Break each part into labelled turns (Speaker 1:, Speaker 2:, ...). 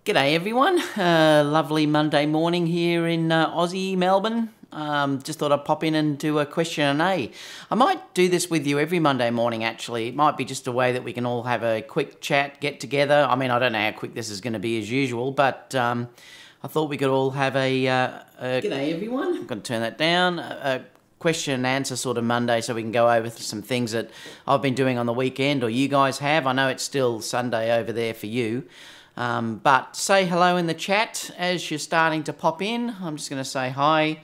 Speaker 1: G'day everyone, lovely Monday morning here in Aussie, Melbourne. Just thought I'd pop in and do a question and A. I might do this with you every Monday morning actually. It might be just a way that we can all have a quick chat, get together. I mean, I don't know how quick this is going to be as usual, but I thought we could all have G'day everyone. I'm going to turn that down. A question and answer sort of Monday so we can go over some things that I've been doing on the weekend or you guys have. I know it's still Sunday over there for you. But say hello in the chat as you're starting to pop in. I'm just going to say hi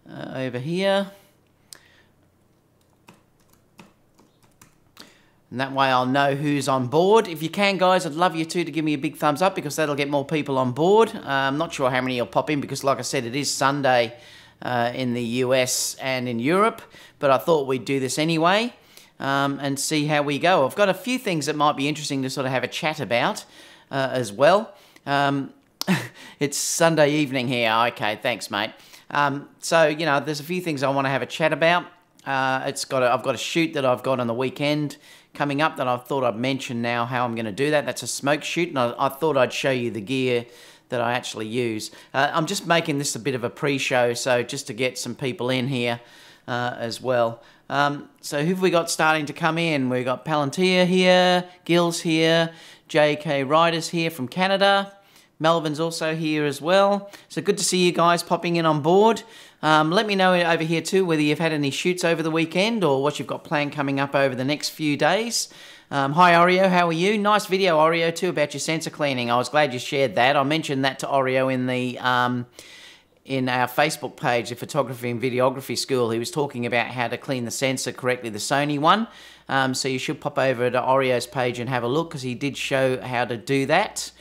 Speaker 1: over here. And that way I'll know who's on board. If you can, guys, I'd love you to give me a big thumbs up because that'll get more people on board. I'm not sure how many will pop in because, like I said, it is Sunday in the US and in Europe. But I thought we'd do this anyway and see how we go. I've got a few things that might be interesting to sort of have a chat about. As well. It's Sunday evening here. Okay, thanks, mate. So, you know, there's a few things I want to have a chat about. I've got a shoot that I've got on the weekend coming up that I thought I'd mention now how I'm going to do that. That's a smoke shoot, and I thought I'd show you the gear that I actually use. I'm just making this a bit of a pre-show, so just to get some people in here as well. So who have we got starting to come in? We've got Palantir here, Gil's here, JK Riders here from Canada. Melvin's also here as well. So good to see you guys popping in on board. Let me know over here too whether you've had any shoots over the weekend or what you've got planned coming up over the next few days. Hi Oreo, how are you? Nice video Oreo too about your sensor cleaning. I was glad you shared that. I mentioned that to Oreo in the in our Facebook page, the Photography and Videography School. He was talking about how to clean the sensor correctly, the Sony one. So you should pop over to Oreo's page and have a look because he did show how to do that.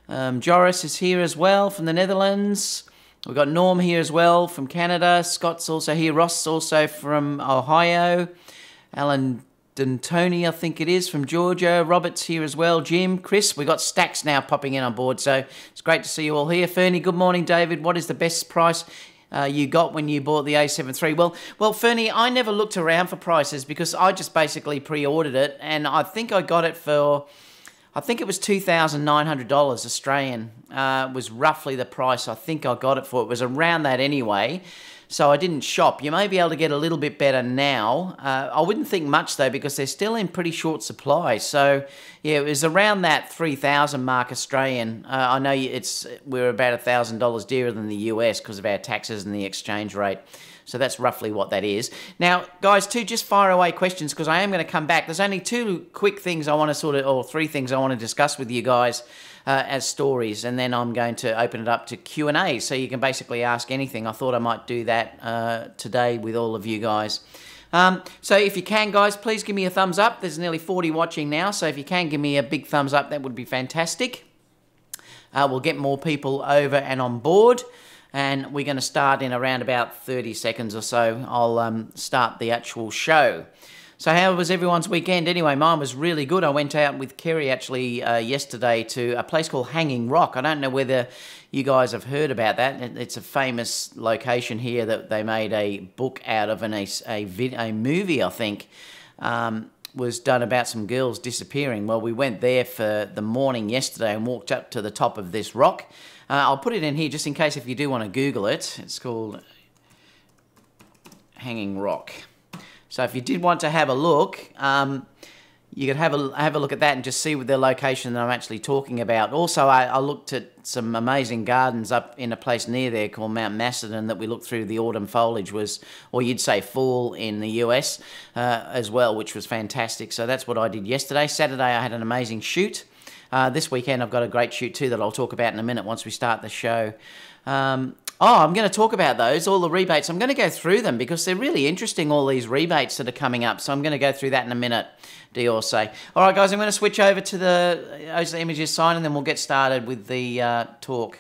Speaker 1: Joris is here as well from the Netherlands. We've got Norm here as well from Canada. Scott's also here. Ross also from Ohio. Alan D'Antoni, I think it is, from Georgia. Robert's here as well. Jim, Chris, we've got stacks now popping in on board, so it's great to see you all here. Fernie, good morning, David. What is the best price you got when you bought the A7 III? Well, Fernie, I never looked around for prices because I just basically pre-ordered it, and I think I got it for, I think it was $2,900 Australian. Was roughly the price I think I got it for. It was around that anyway. So I didn't shop. You may be able to get a little bit better now. I wouldn't think much though because they're still in pretty short supply. So yeah, it was around that 3,000 mark Australian. I know we're about $1,000 dearer than the US because of our taxes and the exchange rate. So that's roughly what that is. Now, guys, just fire away questions because I am going to come back. There's only two quick things I want to or three things I want to discuss with you guys as stories, and then I'm going to open it up to Q&A, so you can basically ask anything. I thought I might do that today with all of you guys. So if you can, guys, please give me a thumbs up. There's nearly 40 watching now, so if you can give me a big thumbs up, that would be fantastic. We'll get more people over and on board. And we're going to start in around about 30 seconds or so. I'll start the actual show. So how was everyone's weekend? Anyway, mine was really good. I went out with Kerry actually yesterday to a place called Hanging Rock. I don't know whether you guys have heard about that. It's a famous location here that they made a book out of, and a movie, I think, was done about some girls disappearing. Well, we went there for the morning yesterday and walked up to the top of this rock. I'll put it in here just in case if you do want to Google it. It's called Hanging Rock. So if you did want to have a look, you could have a look at that and just see the location that I'm actually talking about. Also, I looked at some amazing gardens up in a place near there called Mount Macedon that we looked through. The autumn foliage was, or you'd say fall in the US as well, which was fantastic. So that's what I did yesterday. Saturday I had an amazing shoot. This weekend I've got a great shoot too that I'll talk about in a minute once we start the show. I'm going to talk about those, all the rebates. I'm going to go through them because they're really interesting, all these rebates that are coming up. So I'm going to go through that in a minute, Dior say. All right, guys, I'm going to switch over to the images sign and then we'll get started with the talk.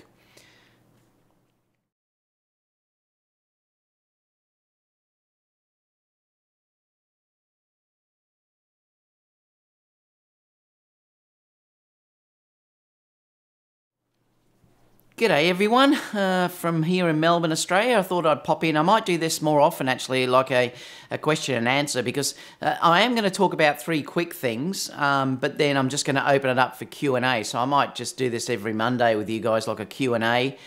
Speaker 1: G'day everyone, from here in Melbourne, Australia. I thought I'd pop in. I might do this more often actually, like a question and answer, because I am going to talk about three quick things, but then I'm just going to open it up for Q&A. So I might just do this every Monday with you guys, like a Q&A.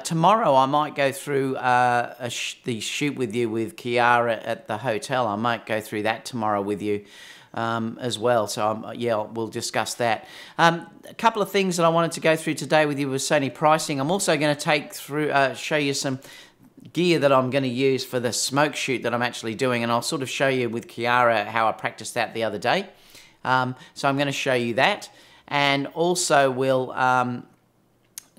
Speaker 1: Tomorrow I might go through the shoot with you with Kiara at the hotel. I might go through that tomorrow with you. As well, so yeah, we'll discuss that. A couple of things that I wanted to go through today with you was Sony pricing. I'm also going to show you some gear that I'm going to use for the smoke shoot that I'm actually doing, and I'll sort of show you with Kiara how I practiced that the other day. So I'm going to show you that, and also we'll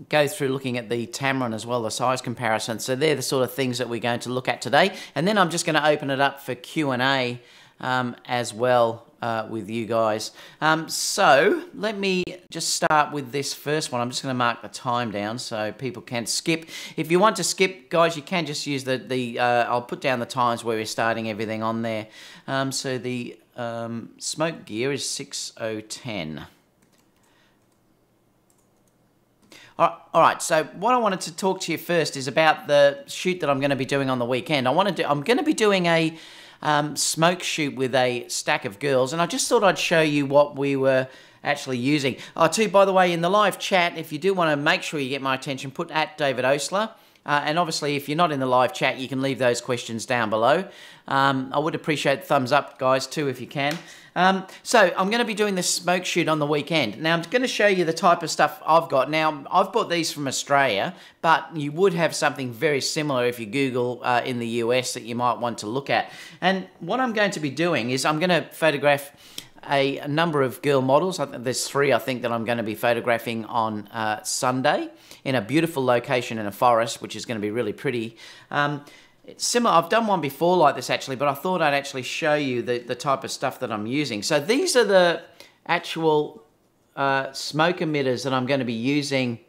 Speaker 1: go through looking at the Tamron as well, the size comparison. So they're the sort of things that we're going to look at today, and then I'm just going to open it up for Q&A as well with you guys. So let me just start with this first one. I'm just going to mark the time down so people can skip. If you want to skip, guys, you can just use I'll put down the times where we're starting everything on there. So the smoke gear is 6010. All right, so what I wanted to talk to you first is about the shoot that I'm going to be doing on the weekend. I'm going to be doing a smoke shoot with a stack of girls, and I just thought I'd show you what we were actually using. Oh, too, by the way, in the live chat, if you do want to make sure you get my attention, put @David Osler. And obviously, if you're not in the live chat, you can leave those questions down below. I would appreciate thumbs up, guys, too, if you can. So I'm going to be doing this smoke shoot on the weekend. Now, I'm going to show you the type of stuff I've got. Now, I've bought these from Australia, but you would have something very similar if you Google in the US that you might want to look at. And what I'm going to be doing is I'm going to photograph a number of girl models. There's three, I think, that I'm going to be photographing on Sunday in a beautiful location in a forest, which is going to be really pretty. It's similar. I've done one before like this, actually, but I thought I'd actually show you the type of stuff that I'm using. So these are the actual smoke emitters that I'm going to be using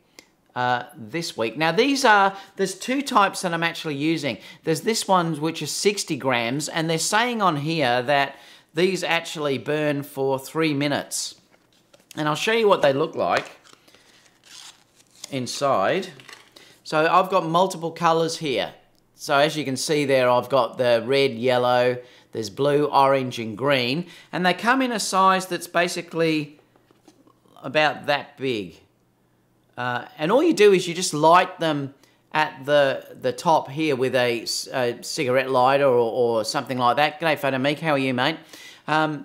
Speaker 1: this week. Now, there's two types that I'm actually using. There's this one, which is 60 grams, and they're saying on here that these actually burn for 3 minutes. And I'll show you what they look like inside. So I've got multiple colors here. So as you can see there, I've got the red, yellow, there's blue, orange, and green. And they come in a size that's basically about that big. And all you do is you just light them at the top here with a cigarette lighter or something like that. G'day, Photo Meek, how are you, mate? Now,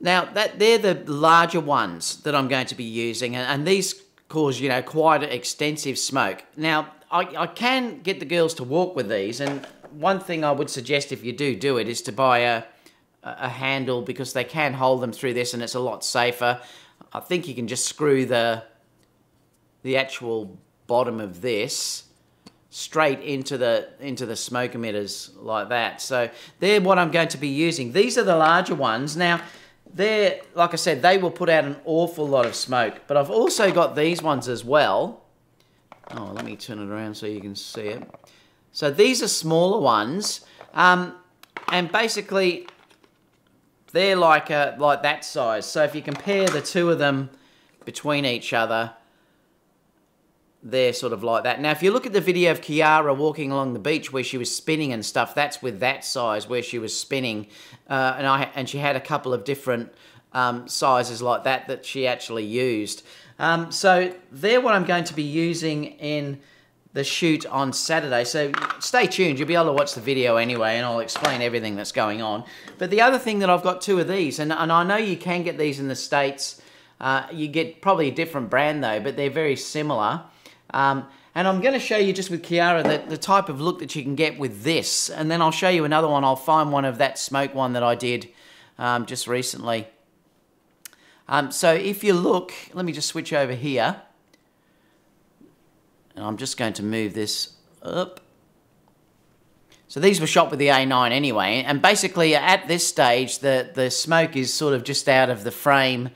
Speaker 1: they're the larger ones that I'm going to be using, and these cause, quite extensive smoke. Now, I can get the girls to walk with these, and one thing I would suggest if you do it is to buy a handle, because they can hold them through this and it's a lot safer. I think you can just screw the actual bottom of this straight into the smoke emitters like that. So they're what I'm going to be using. These are the larger ones. Now, they're, like I said, they will put out an awful lot of smoke, but I've also got these ones as well. Oh, let me turn it around so you can see it. So these are smaller ones, and basically they're like that size. So if you compare the two of them between each other, they're sort of like that. Now, if you look at the video of Kiara walking along the beach where she was spinning and stuff, that's with that size where she was spinning, and she had a couple of different sizes like that she actually used. So they're what I'm going to be using in the shoot on Saturday. So stay tuned. You'll be able to watch the video anyway, and I'll explain everything that's going on. But the other thing that I've got two of these, and I know you can get these in the States. You get probably a different brand though, but they're very similar. And I'm going to show you just with Kiara the type of look that you can get with this. And then I'll show you another one. I'll find one of that smoke one that I did just recently. So if you look, let me just switch over here. And I'm just going to move this up. So these were shot with the A9 anyway. And basically at this stage, the smoke is sort of just out of the frame,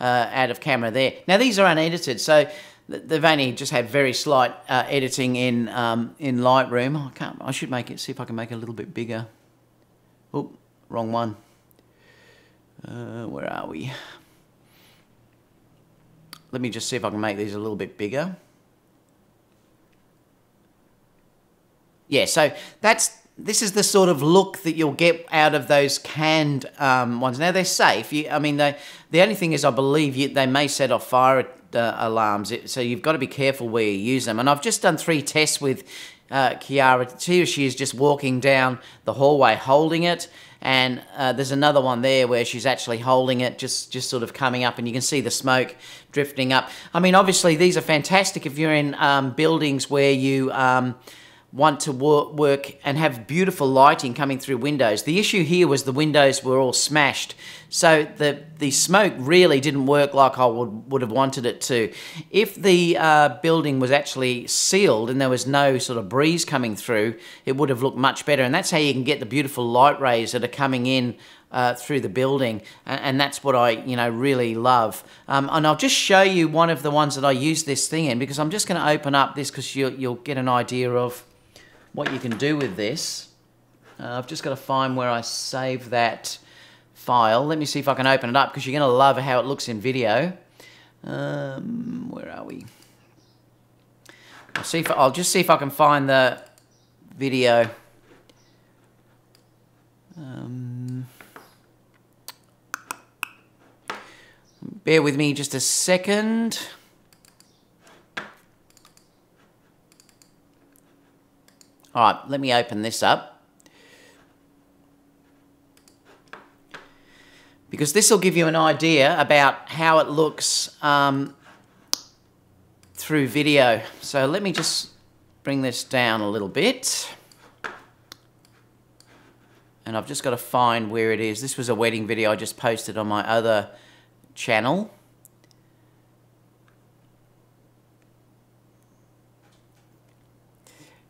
Speaker 1: out of camera there. Now these are unedited, so they've only just had very slight editing in Lightroom. I should make it, see if I can make it a little bit bigger. Oh, wrong one. Where are we? Let me just see if I can make these a little bit bigger. Yeah, so this is the sort of look that you'll get out of those canned ones. Now, they're safe. The only thing is I believe they may set off fire alarms, so you've got to be careful where you use them. And I've just done 3 tests with Kiara. Here she is just walking down the hallway holding it, and there's another one there where she's actually holding it, just sort of coming up, and you can see the smoke drifting up. I mean, obviously, these are fantastic if you're in buildings where you want to work and have beautiful lighting coming through windows. The issue here was the windows were all smashed, so the smoke really didn't work like I would have wanted it to. If the building was actually sealed and there was no sort of breeze coming through, it would have looked much better, and that's how you can get the beautiful light rays that are coming in through the building, and that's what I really love. And I'll just show you one of the ones that I use this thing in, because I'm just going to open up this because you'll get an idea of what you can do with this. I've just got to find where I save that file. Let me see if I can open it up, because you're going to love how it looks in video. Where are we? I'll just see if I can find the video. Bear with me just a second. All right, let me open this up, because this will give you an idea about how it looks through video. So let me just bring this down a little bit. And I've just got to find where it is. This was a wedding video I just posted on my other channel.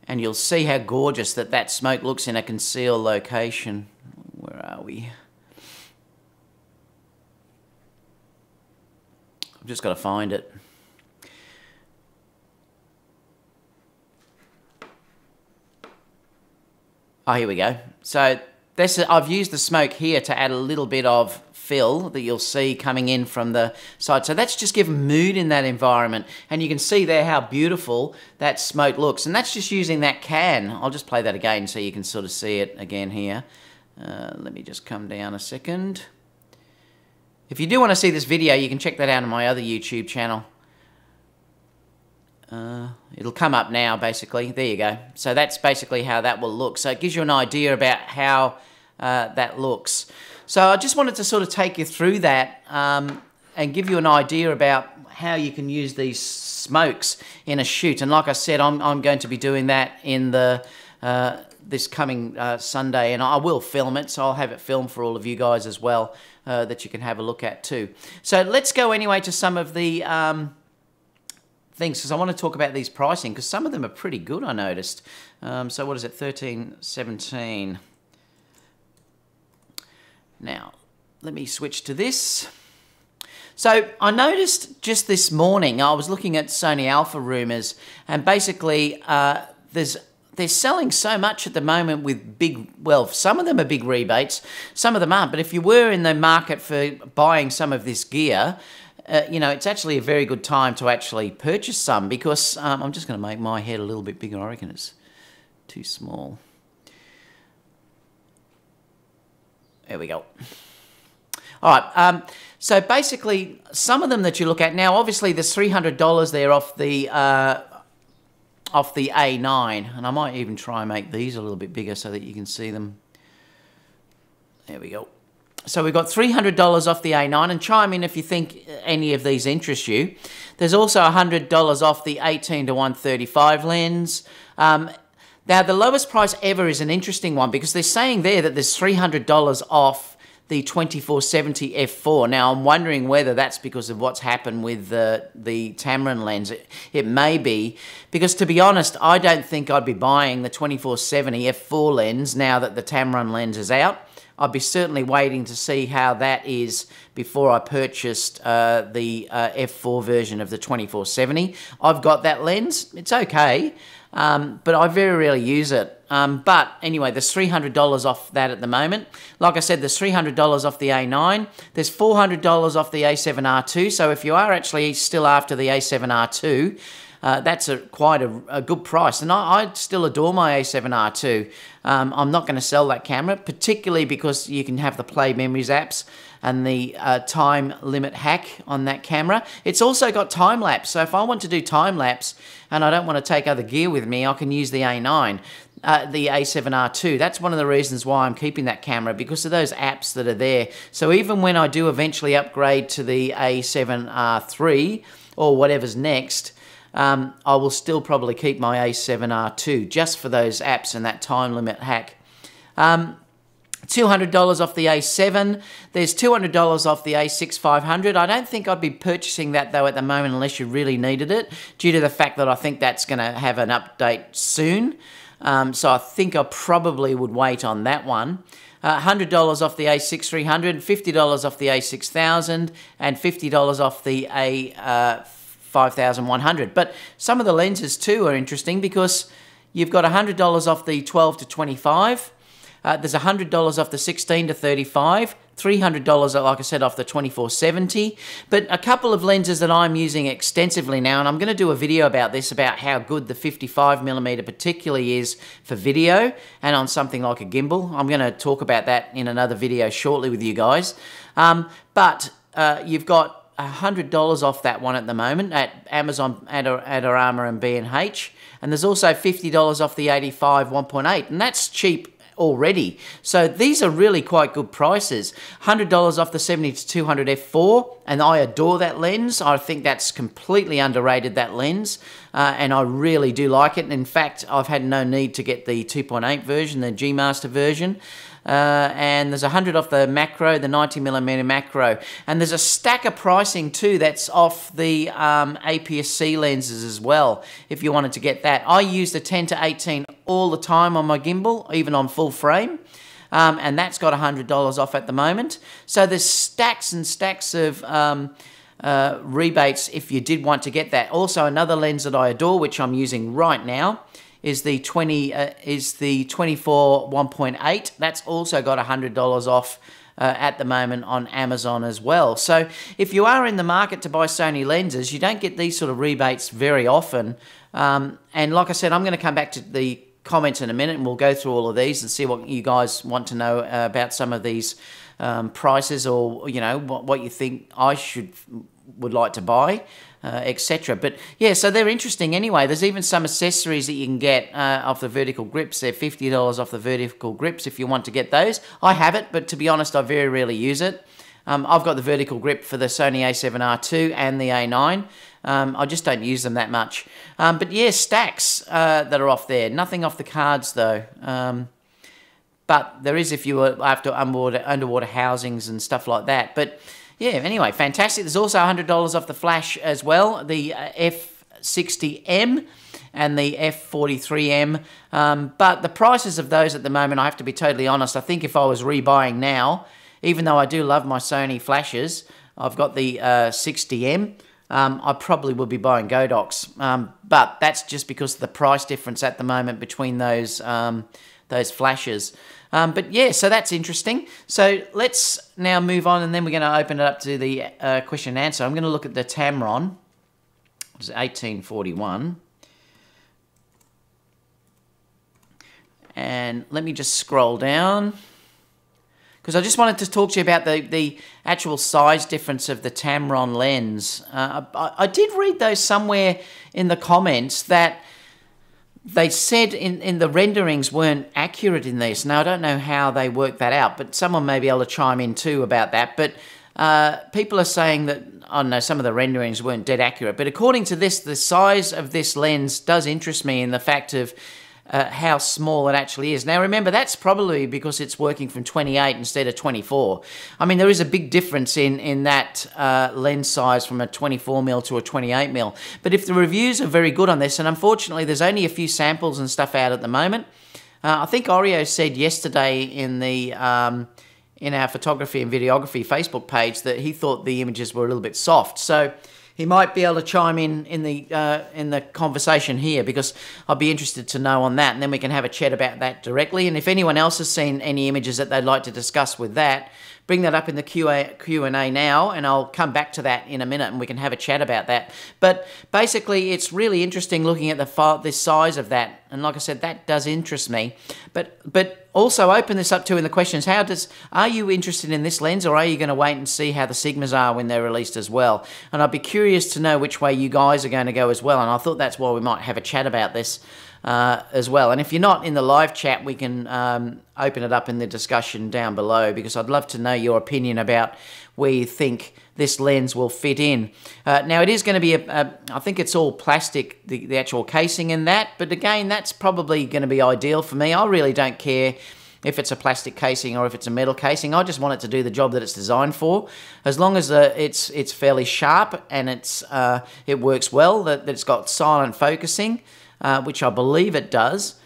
Speaker 1: And you'll see how gorgeous that smoke looks in a concealed location. Where are we? I've just got to find it. Oh, here we go. So I've used the smoke here to add a little bit of fill that you'll see coming in from the side. So that's just given mood in that environment. And you can see there how beautiful that smoke looks. And that's just using that can. I'll just play that again so you can sort of see it again here. Let me just come down a second. If you do want to see this video, you can check that out on my other YouTube channel. It'll come up now, basically. There you go. So that's basically how that will look. So it gives you an idea about how that looks. So I just wanted to sort of take you through that and give you an idea about how you can use these smokes in a shoot. And like I said, I'm going to be doing that in the this coming Sunday, and I will film it, so I'll have it filmed for all of you guys as well, that you can have a look at too. So let's go anyway to some of the things, because I want to talk about these pricing, because some of them are pretty good, I noticed. So what is it, $13.17. Now, let me switch to this. So I noticed just this morning, I was looking at Sony Alpha rumors, and basically they're selling so much at the moment with big, well, some of them are big rebates, some of them aren't. But if you were in the market for buying some of this gear, it's actually a very good time to actually purchase some, because I'm just going to make my head a little bit bigger. I reckon it's too small. There we go. All right. So basically, some of them that you look at now, obviously there's $300 there off the A9, and I might even try and make these a little bit bigger so that you can see them. There we go. So we've got $300 off the A9, and chime in if you think any of these interest you. There's also $100 off the 18 to 135 lens. Now, the lowest price ever is an interesting one, because they're saying there that there's $300 off the 2470 f4. Now, I'm wondering whether that's because of what's happened with the Tamron lens. It may be, because to be honest, I don't think I'd be buying the 2470 f4 lens now that the Tamron lens is out. I'd be certainly waiting to see how that is before I purchased the f4 version of the 2470. I've got that lens. It's okay, but I very rarely use it. But anyway, there's $300 off that at the moment. Like I said, there's $300 off the A9. There's $400 off the A7R2. So if you are actually still after the A7R2, that's quite a good price. And I still adore my A7R II. I'm not going to sell that camera, particularly because you can have the Play Memories apps and the time limit hack on that camera. It's also got time lapse, so if I want to do time lapse and I don't want to take other gear with me, I can use the A9. The A7R II. That's one of the reasons why I'm keeping that camera, because of those apps that are there. So even when I do eventually upgrade to the A7R III or whatever's next, I will still probably keep my A7R II just for those apps and that time limit hack. $200 off the A7. There's $200 off the A6500. I don't think I'd be purchasing that though at the moment unless you really needed it, due to the fact that I think that's going to have an update soon. So I think I probably would wait on that one. $100 off the A6300, $50 off the A6000, and $50 off the A5100. But some of the lenses too are interesting, because you've got $100 off the 12 to 25. There's $100 off the 16 to 35, $300, like I said, off the 24-70. But a couple of lenses that I'm using extensively now, and I'm going to do a video about this, about how good the 55mm particularly is for video and on something like a gimbal. I'm going to talk about that in another video shortly with you guys. But you've got $100 off that one at the moment at Amazon, Adorama and B&H. And there's also $50 off the 85 1.8, and that's cheap already. So these are really quite good prices. $100 off the 70-200 f4, and I adore that lens. I think that's completely underrated, that lens, and I really do like it. And in fact, I've had no need to get the 2.8 version, the G Master version. And there's $100 off the macro, the 90mm macro, and there's a stack of pricing too that's off the APS-C lenses as well, if you wanted to get that. I use the 10 to 18 all the time on my gimbal, even on full frame, and that's got $100 off at the moment. So there's stacks and stacks of rebates if you did want to get that. Also, another lens that I adore, which I'm using right now, is the 24 1.8. That's also got $100 off at the moment on Amazon as well. So if you are in the market to buy Sony lenses, you don't get these sort of rebates very often. And like I said, I'm going to come back to the comments in a minute, and we'll go through all of these and see what you guys want to know about some of these prices, or you know what you think I would like to buy, etc. But yeah, so they're interesting anyway. There's even some accessories that you can get off the vertical grips. They're $50 off the vertical grips if you want to get those. I have it, but to be honest, I very rarely use it. I've got the vertical grip for the Sony A7R II and the A9. I just don't use them that much. But yeah, stacks that are off there. Nothing off the cards though. But there is if you were after underwater housings and stuff like that. But yeah, anyway, fantastic. There's also $100 off the flash as well, the F60M and the F43M. But the prices of those at the moment, I have to be totally honest, I think if I was rebuying now, even though I do love my Sony flashes, I've got the 60M, I probably would be buying Godox. But that's just because of the price difference at the moment between those flashes. But yeah, so that's interesting. So let's now move on, and then we're going to open it up to the question and answer. I'm going to look at the Tamron, which is 1841. And let me just scroll down, because I just wanted to talk to you about the actual size difference of the Tamron lens. I did read though somewhere in the comments that they said in the renderings weren't accurate in this. Now, I don't know how they worked that out, but someone may be able to chime in too about that. But people are saying that, I don't know, some of the renderings weren't dead accurate. But according to this, the size of this lens does interest me in the fact of how small it actually is. Now, remember, that's probably because it's working from 28 instead of 24. I mean, there is a big difference in that lens size from a 24mm to a 28mm. But if the reviews are very good on this, and unfortunately there's only a few samples and stuff out at the moment, I think Oreo said yesterday in the in our photography and videography Facebook page that he thought the images were a little bit soft. So he might be able to chime in the conversation here, because I'd be interested to know on that, and then we can have a chat about that directly. And if anyone else has seen any images that they'd like to discuss with that, bring that up in the Q&A now, and I'll come back to that in a minute and we can have a chat about that. But basically, it's really interesting looking at the size of that. And like I said, that does interest me. But also open this up too in the questions. Are you interested in this lens, or are you going to wait and see how the Sigmas are when they're released as well? And I'd be curious to know which way you guys are going to go as well. And I thought that's why we might have a chat about this as well. And if you're not in the live chat, we can open it up in the discussion down below, because I'd love to know your opinion about where you think this lens will fit in. Now, it is going to be I think it's all plastic, the actual casing in that, but again, that's probably going to be ideal for me. I really don't care if it's a plastic casing or if it's a metal casing. I just want it to do the job that it's designed for. As long as it's fairly sharp and it works well, that it's got silent focusing, which I believe it does.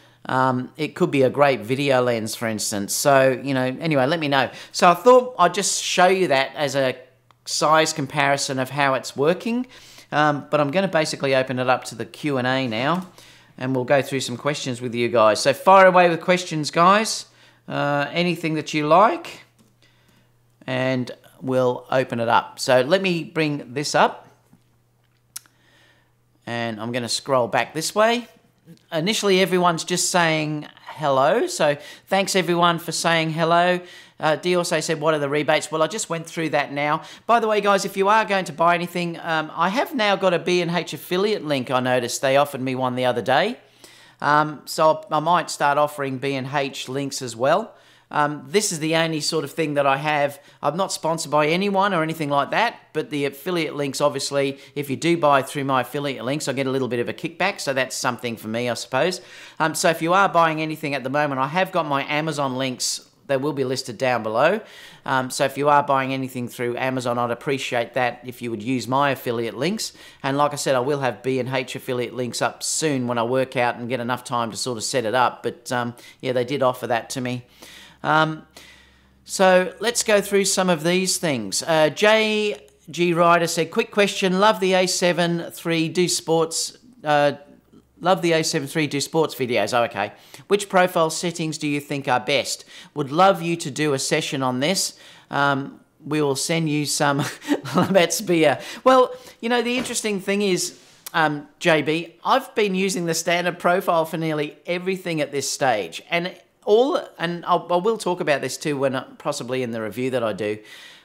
Speaker 1: It could be a great video lens, for instance. So, anyway, let me know. So I thought I'd just show you that as a size comparison of how it's working. But I'm going to basically open it up to the Q&A now, and we'll go through some questions with you guys. So fire away with questions, guys. Anything that you like, and we'll open it up. So let me bring this up, and I'm going to scroll back this way. Initially, everyone's just saying hello, so thanks everyone for saying hello. Dee also said, what are the rebates? Well, I just went through that now. By the way, guys, if you are going to buy anything, I have now got a B&H affiliate link. I noticed they offered me one the other day. So I might start offering B&H links as well. This is the only sort of thing that I have. I'm not sponsored by anyone or anything like that, but the affiliate links, obviously, if you do buy through my affiliate links, I get a little bit of a kickback, so that's something for me, I suppose. So if you are buying anything at the moment, I have got my Amazon links. They will be listed down below. So if you are buying anything through Amazon, I'd appreciate that if you would use my affiliate links. And like I said, I will have B&H affiliate links up soon when I work out and get enough time to sort of set it up. But yeah, they did offer that to me. So let's go through some of these things. J.G. Ryder said, quick question, love the A7 III do sports... Love the A7 III do sports videos. Oh, okay. Which profile settings do you think are best? Would love you to do a session on this. We will send you some. Let's be well, the interesting thing is, JB, I've been using the standard profile for nearly everything at this stage. And I will talk about this too when possibly in the review that I do.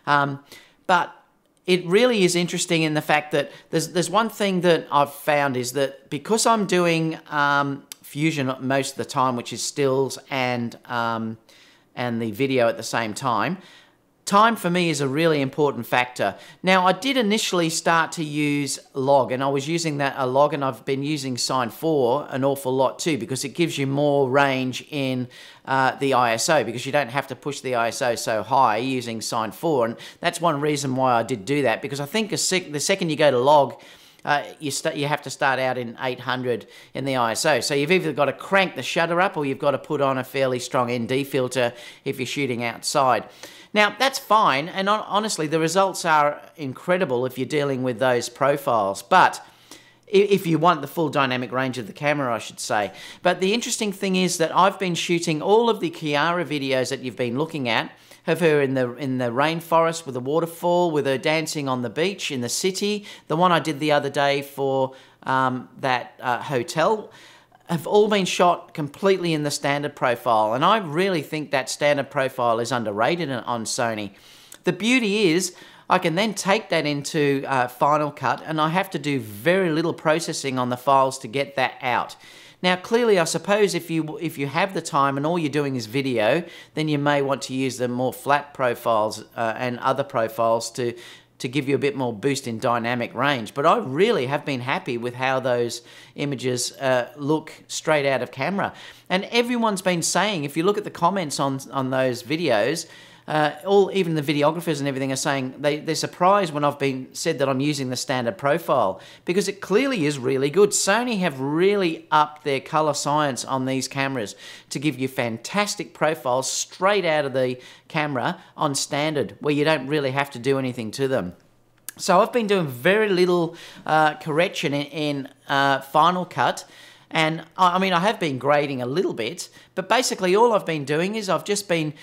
Speaker 1: But it really is interesting in the fact that there's one thing that I've found is that because I'm doing fusion most of the time, which is stills and the video at the same time, time for me is a really important factor. Now, I did initially start to use log, and I was using a log, and I've been using Sign 4 an awful lot too, because it gives you more range in the ISO, because you don't have to push the ISO so high using Sign 4, and that's one reason why I did do that, because I think the second you go to log, you have to start out in 800 in the ISO. So you've either got to crank the shutter up, or you've got to put on a fairly strong ND filter if you're shooting outside. Now, that's fine, and honestly, the results are incredible if you're dealing with those profiles, but if you want the full dynamic range of the camera, I should say. But the interesting thing is that I've been shooting all of the Kiara videos that you've been looking at, of her in the rainforest with a waterfall, with her dancing on the beach in the city, the one I did the other day for that hotel, have all been shot completely in the standard profile, and I really think that standard profile is underrated on Sony. The beauty is I can then take that into Final Cut, and I have to do very little processing on the files to get that out. Now, clearly, I suppose if you have the time and all you're doing is video, then you may want to use the more flat profiles and other profiles to give you a bit more boost in dynamic range. But I really have been happy with how those images look straight out of camera. And everyone's been saying, if you look at the comments on those videos, even the videographers and everything are saying they're surprised when I've been said that I'm using the standard profile, because it clearly is really good. Sony have really upped their color science on these cameras to give you fantastic profiles straight out of the camera on standard, where you don't really have to do anything to them. So I've been doing very little correction in Final Cut, And I mean, I have been grading a little bit, but basically all I've been doing is I've just been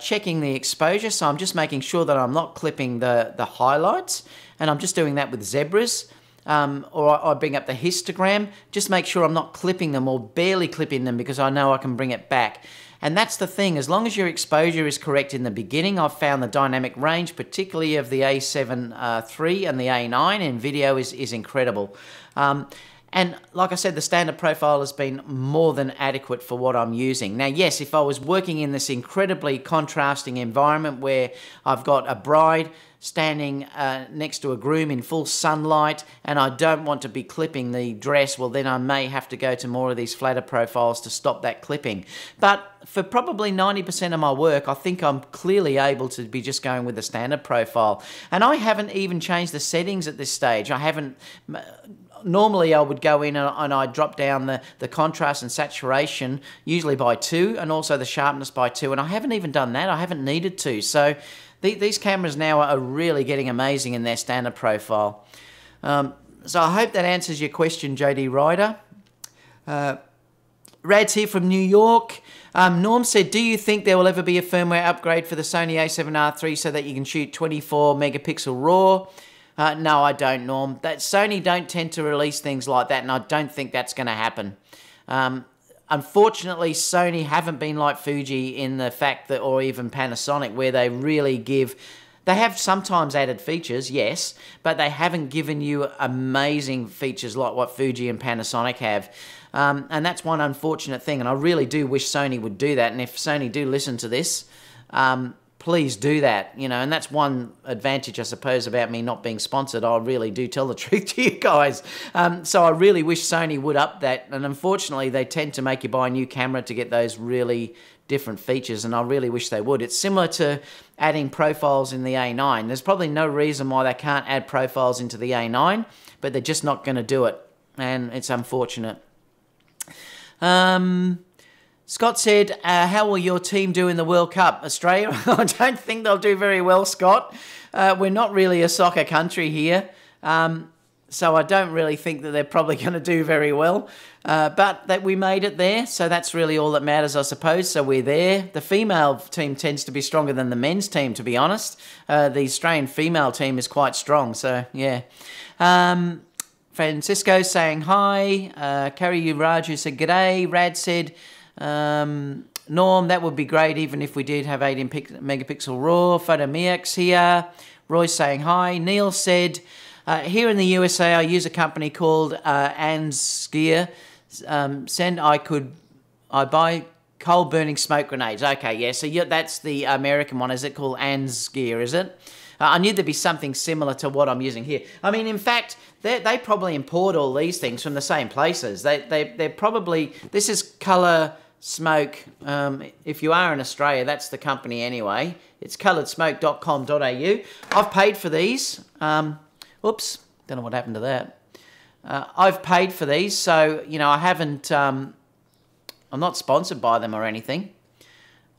Speaker 1: checking the exposure. So I'm just making sure that I'm not clipping the highlights, and I'm just doing that with zebras. Or I bring up the histogram, just make sure I'm not clipping them or barely clipping them, because I know I can bring it back. And that's the thing, as long as your exposure is correct in the beginning, I've found the dynamic range, particularly of the A7 III and the A9 in video is incredible. And like I said, the standard profile has been more than adequate for what I'm using. Now, yes, if I was working in this incredibly contrasting environment where I've got a bride standing next to a groom in full sunlight and I don't want to be clipping the dress, well, then I may have to go to more of these flatter profiles to stop that clipping. But for probably 90% of my work, I think I'm clearly able to be just going with the standard profile. And I haven't even changed the settings at this stage. I haven't... Normally I would go in and I'd drop down the contrast and saturation, usually by 2, and also the sharpness by 2, and I haven't even done that. I haven't needed to. So these cameras now are really getting amazing in their standard profile. So I hope that answers your question, JD Ryder. Rad's here from New York. Norm said, do you think there will ever be a firmware upgrade for the Sony a7R III so that you can shoot 24 megapixel RAW? No, I don't, Norm. Sony don't tend to release things like that, and I don't think that's going to happen. Unfortunately, Sony haven't been like Fuji in the fact that, or even Panasonic, where they really give... They have sometimes added features, yes, but they haven't given you amazing features like what Fuji and Panasonic have. And that's one unfortunate thing, and I really do wish Sony would do that. And if Sony do listen to this... please do that, you know, and that's one advantage, I suppose, about me not being sponsored. I really do tell the truth to you guys. So I really wish Sony would up that, and unfortunately they tend to make you buy a new camera to get those really different features, and I really wish they would. It's similar to adding profiles in the A9. There's probably no reason why they can't add profiles into the A9, but they're just not going to do it, and it's unfortunate. Scott said, how will your team do in the World Cup? Australia? I don't think they'll do very well, Scott. We're not really a soccer country here, so I don't really think that they're probably going to do very well. But that we made it there, so that's really all that matters, I suppose. So we're there. The female team tends to be stronger than the men's team, to be honest. The Australian female team is quite strong, so yeah. Francisco saying hi. Carrie Raju said, g'day. Rad said... Norm, that would be great even if we did have 18 megapixel RAW. PhotoMX here. Roy's saying hi. Neil said, here in the USA, I use a company called Ansgear. I buy coal burning smoke grenades. Okay, yeah, so that's the American one. Is it called Ansgear, is it? I knew there'd be something similar to what I'm using here. I mean, in fact, they probably import all these things from the same places. They're probably... This is Colour Smoke. If you are in Australia, that's the company anyway. It's colouredsmoke.com.au. I've paid for these. Oops, don't know what happened to that. I've paid for these, so, you know, I haven't... I'm not sponsored by them or anything.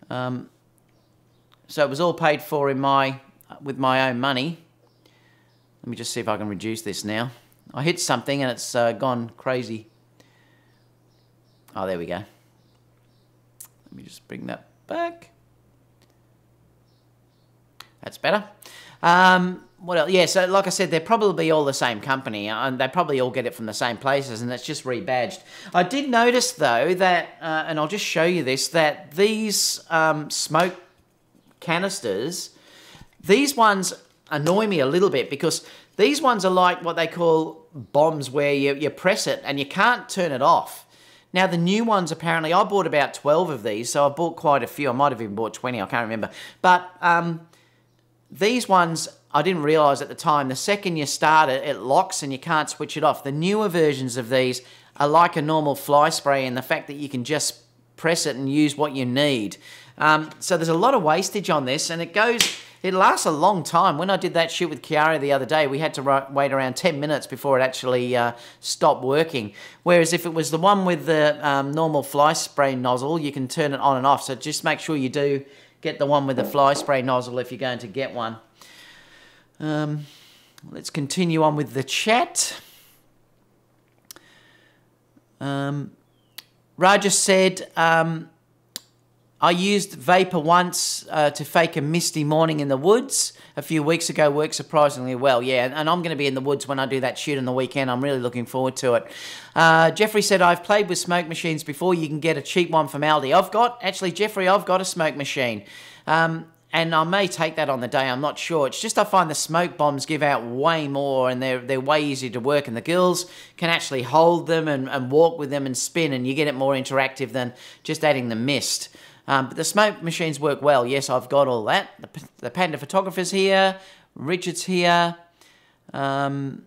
Speaker 1: So it was all paid for in with my own money. Let me just see if I can reduce this now. I hit something and it's gone crazy. Oh, there we go. Let me just bring that back. That's better. What else? Yeah, so like I said, they're probably all the same company, and they probably all get it from the same places, and it's just rebadged. I did notice, though, that, and I'll just show you this, that these smoke canisters, these ones annoy me a little bit, because these ones are like what they call bombs, where you press it and you can't turn it off. Now, the new ones, apparently, I bought about 12 of these, so I bought quite a few. I might have even bought 20, I can't remember. But these ones, I didn't realise at the time, the second you start it, it locks and you can't switch it off. The newer versions of these are like a normal fly spray in the fact that you can just press it and use what you need. So there's a lot of wastage on this, and it lasts a long time. When I did that shoot with Chiara the other day, we had to wait around 10 minutes before it actually stopped working. Whereas if it was the one with the normal fly spray nozzle, you can turn it on and off. So just make sure you do get the one with the fly spray nozzle if you're going to get one. Let's continue on with the chat. Raja said, I used vapor once to fake a misty morning in the woods a few weeks ago. Worked surprisingly well. Yeah, and I'm going to be in the woods when I do that shoot on the weekend. I'm really looking forward to it. Jeffrey said, I've played with smoke machines before. You can get a cheap one from Aldi. Jeffrey, I've got a smoke machine. And I may take that on the day, I'm not sure. It's just I find the smoke bombs give out way more and they're way easier to work, and the girls can actually hold them and walk with them and spin, and you get it more interactive than just adding the mist. But the smoke machines work well. Yes, I've got all that. The Panda Photographer's here. Richard's here. Bobby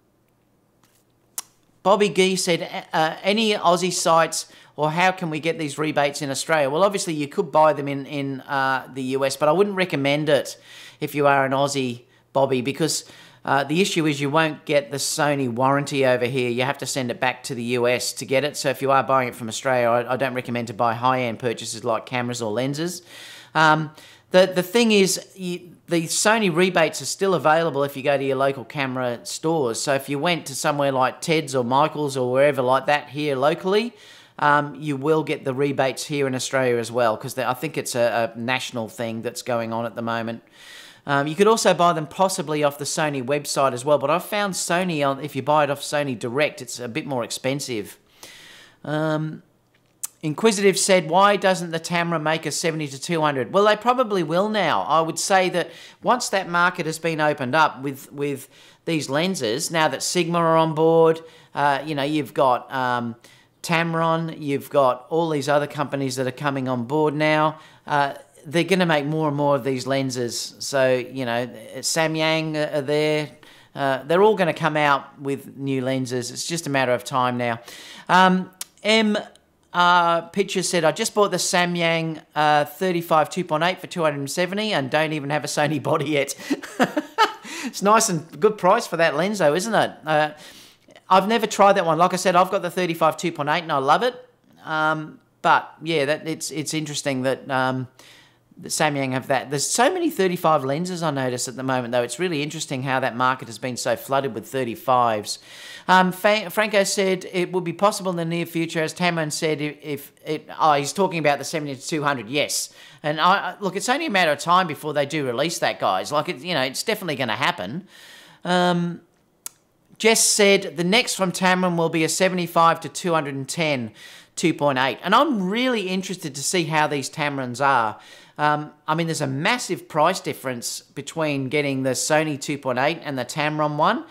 Speaker 1: Gee said, any Aussie sites, or how can we get these rebates in Australia? Well, obviously you could buy them in the US, but I wouldn't recommend it if you are an Aussie, Bobby, because the issue is you won't get the Sony warranty over here. You have to send it back to the US to get it. So if you are buying it from Australia, I don't recommend to buy high-end purchases like cameras or lenses. The thing is, the Sony rebates are still available if you go to your local camera stores. So if you went to somewhere like Ted's or Michael's or wherever like that here locally, you will get the rebates here in Australia as well, because I think it's a national thing that's going on at the moment. You could also buy them possibly off the Sony website as well, but I've found Sony, if you buy it off Sony direct, it's a bit more expensive. Inquisitive said, why doesn't the Tamron make a 70-200? Well, they probably will now. I would say that once that market has been opened up with these lenses, now that Sigma are on board, you've got Tamron, you've got all these other companies that are coming on board now. They're going to make more and more of these lenses. So, Samyang are there. They're all going to come out with new lenses. It's just a matter of time now. Picture said, I just bought the Samyang 35 2.8 for $270 and don't even have a Sony body yet. It's nice and good price for that lens though, isn't it? I've never tried that one. Like I said, I've got the 35 2.8 and I love it. But yeah, it's interesting that the Samyang have that. There's so many 35 lenses I notice at the moment though. It's really interesting how that market has been so flooded with 35s. Franco said it would be possible in the near future, as Tamron said, he's talking about the 70-200, yes. And look, it's only a matter of time before they do release that, guys. Like, it's definitely going to happen. Jess said the next from Tamron will be a 75-210 2.8. And I'm really interested to see how these Tamrons are. There's a massive price difference between getting the Sony 2.8 and the Tamron one.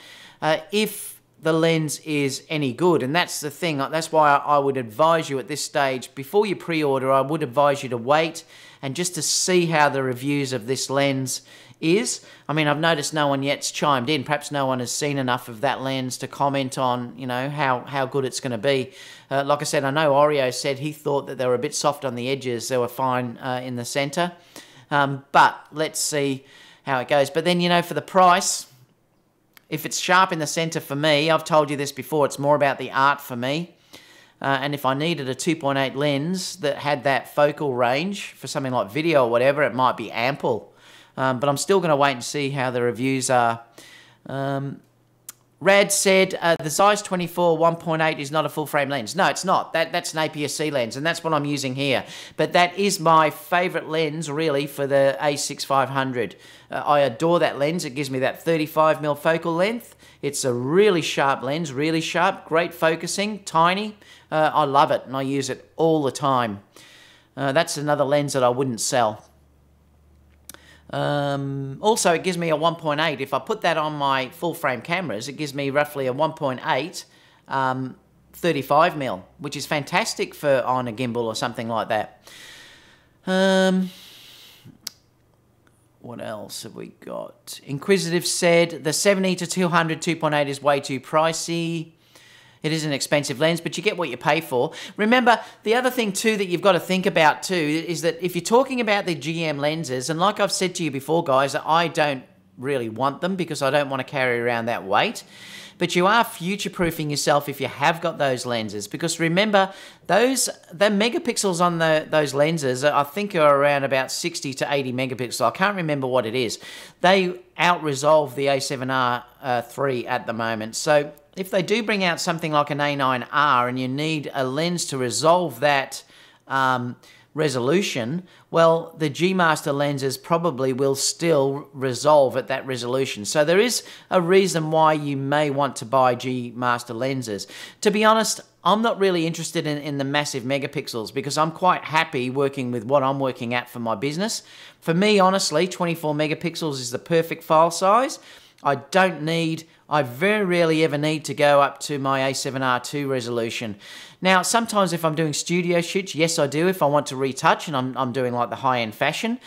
Speaker 1: If the lens is any good, and that's the thing. That's why I would advise you at this stage, before you pre-order, I would advise you to wait and just to see how the reviews of this lens is. I've noticed no one yet's chimed in. Perhaps no one has seen enough of that lens to comment on, how good it's going to be. Like I said, I know Oreo said he thought that they were a bit soft on the edges. They were fine in the center. But let's see how it goes. But then, for the price, if it's sharp in the center for me, I've told you this before, it's more about the art for me. And if I needed a 2.8 lens that had that focal range for something like video or whatever, it might be ample. But I'm still going to wait and see how the reviews are. Rad said, the Zeiss 24 1.8 is not a full-frame lens. No, it's not. That's an APS-C lens, and that's what I'm using here. But that is my favorite lens, really, for the A6500. I adore that lens. It gives me that 35mm focal length. It's a really sharp lens, really sharp, great focusing, tiny. I love it, and I use it all the time. That's another lens that I wouldn't sell. Also, it gives me a 1.8. If I put that on my full-frame cameras, it gives me roughly a 1.8 35mm, which is fantastic for on a gimbal or something like that. What else have we got? Inquisitive said the 70-200 2.8 is way too pricey. It is an expensive lens, but you get what you pay for. Remember, the other thing too that you've got to think about too is that if you're talking about the GM lenses, and like I've said to you before, guys, I don't really want them because I don't want to carry around that weight. But you are future-proofing yourself if you have got those lenses, because remember, the megapixels on those lenses, I think, are around about 60 to 80 megapixels. I can't remember what it is. They out-resolve the A7R III at the moment. So if they do bring out something like an A9R and you need a lens to resolve that resolution, well, the G Master lenses probably will still resolve at that resolution. So there is a reason why you may want to buy G Master lenses. To be honest, I'm not really interested in the massive megapixels because I'm quite happy working with what I'm working at for my business. For me, honestly, 24 megapixels is the perfect file size. I very rarely ever need to go up to my A7R2 resolution. Now, sometimes if I'm doing studio shoots, yes I do, if I want to retouch and I'm doing like the high-end fashion.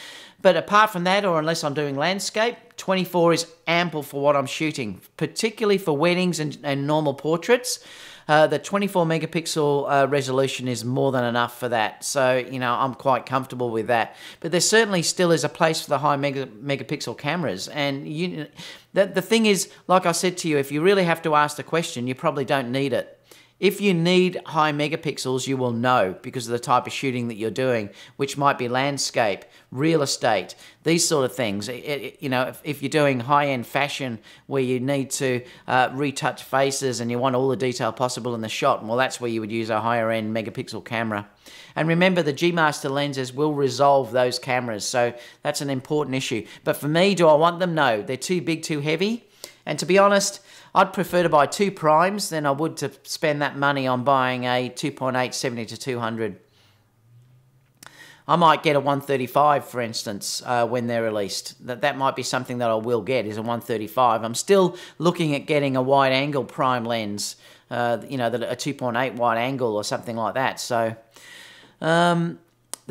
Speaker 1: But apart from that, or unless I'm doing landscape, 24 is ample for what I'm shooting, particularly for weddings and normal portraits. The 24 megapixel resolution is more than enough for that. So, you know, I'm quite comfortable with that. But there certainly still is a place for the high megapixel cameras. And the thing is, like I said to you, if you really have to ask the question, you probably don't need it. If you need high megapixels, you will know because of the type of shooting that you're doing, which might be landscape, real estate, these sort of things. You know, if you're doing high-end fashion where you need to retouch faces and you want all the detail possible in the shot, well, that's where you would use a higher-end megapixel camera. And remember, the G Master lenses will resolve those cameras, so that's an important issue. But for me, do I want them? No, they're too big, too heavy. And to be honest, I'd prefer to buy 2 primes than I would to spend that money on buying a 2.8 70-200. I might get a 135, for instance, when they're released. That might be something that I will get, is a 135. I'm still looking at getting a wide-angle prime lens, you know, a 2.8 wide-angle or something like that. So, the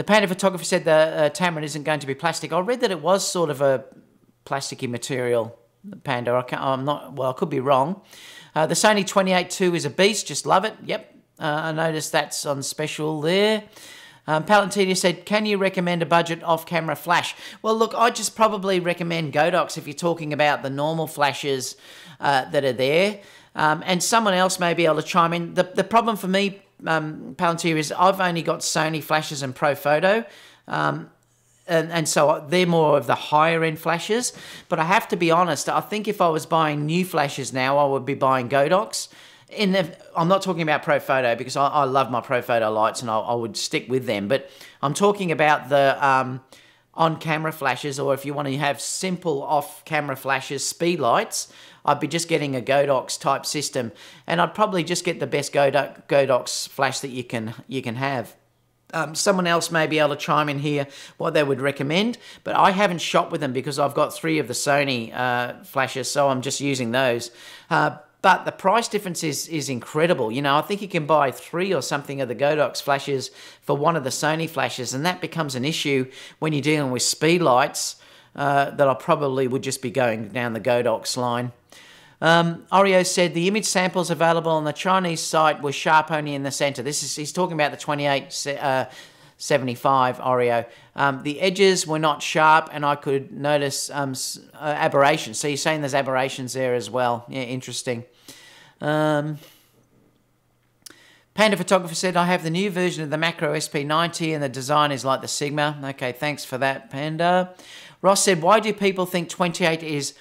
Speaker 1: painter photographer said the Tamron isn't going to be plastic. I read that it was sort of a plasticky material. Panda, I'm not, well, I could be wrong. The Sony 28-2 is a beast, just love it. Yep, I noticed that's on special there. Palantina said, can you recommend a budget off-camera flash? Well, look, I'd just probably recommend Godox if you're talking about the normal flashes that are there. And someone else may be able to chime in. The problem for me, Palantir, is I've only got Sony flashes and Pro Photo. And so they're more of the higher end flashes. But I have to be honest, I think if I was buying new flashes now, I would be buying Godox. I'm not talking about Pro Photo because I love my Pro Photo lights and I would stick with them. But I'm talking about the on-camera flashes, or if you want to have simple off-camera flashes, speed lights, I'd be just getting a Godox type system. And I'd probably just get the best Godox flash that you can have. Someone else may be able to chime in here what they would recommend, but I haven't shot with them because I've got 3 of the Sony flashes, so I'm just using those. But the price difference is incredible. You know, I think you can buy 3 or something of the Godox flashes for one of the Sony flashes, and that becomes an issue when you're dealing with speed lights that I probably would just be going down the Godox line. Oreo said the image samples available on the Chinese site were sharp only in the center. He's talking about the 2875 Oreo. The edges were not sharp, and I could notice aberrations. So you're saying there's aberrations there as well. Yeah, interesting. Panda Photographer said, I have the new version of the Macro SP90 and the design is like the Sigma. Okay, thanks for that, Panda. Ross said, why do people think 28 is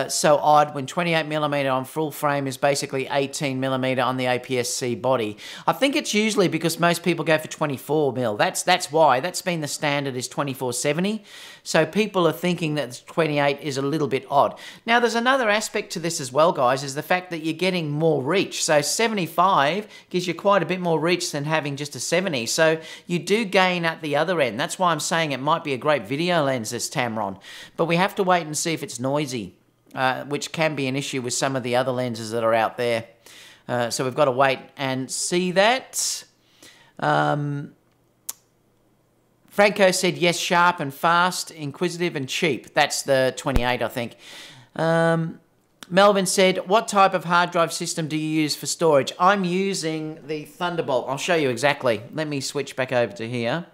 Speaker 1: so odd when 28mm on full frame is basically 18mm on the APS-C body? I think it's usually because most people go for 24mm. That's why. That's been the standard, is 2470. So people are thinking that 28 is a little bit odd. Now, there's another aspect to this as well, guys, is the fact that you're getting more reach. So 75 gives you quite a bit more reach than having just a 70. So you do gain at the other end. That's why I'm saying it might be a great video lens, this Tamron. But we have to wait and see if it's noisy. Which can be an issue with some of the other lenses that are out there. So we've got to wait and see that. Franco said, yes, sharp and fast, inquisitive and cheap. That's the 28, I think. Melvin said, what type of hard drive system do you use for storage? I'm using the Thunderbolt. I'll show you exactly. Let me switch back over to here.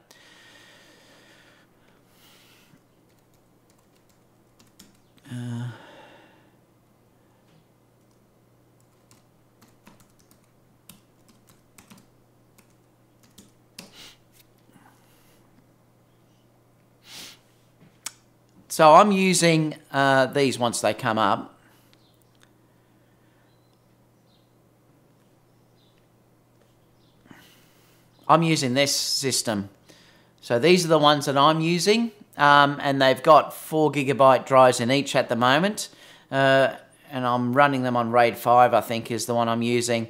Speaker 1: So I'm using these once they come up. I'm using this system. So these are the ones that I'm using, and they've got 4 GB drives in each at the moment, and I'm running them on RAID 5, I think is the one I'm using.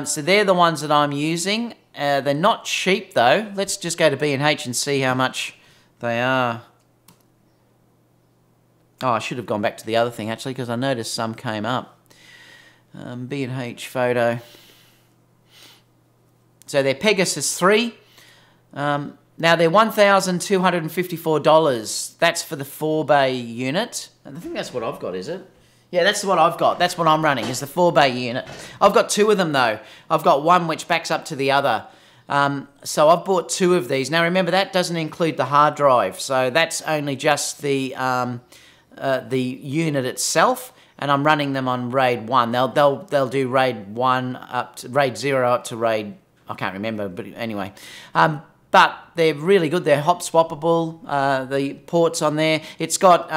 Speaker 1: So they're the ones that I'm using. They're not cheap though. Let's just go to B&H and see how much they are. Oh, I should have gone back to the other thing actually, because I noticed some came up. B&H photo. So they're Pegasus 3. Now they're $1,254. That's for the 4-bay unit. I think that's what I've got, is it? Yeah, that's what I've got. That's what I'm running, is the 4-bay unit. I've got 2 of them though. I've got one which backs up to the other. So I've bought 2 of these. Now remember, that doesn't include the hard drive. So that's only just the unit itself, and I'm running them on RAID 1. They'll do RAID 1 up to RAID 0 up to RAID, I can't remember, but anyway. But they're really good. They're hop swappable. The ports on there. It's got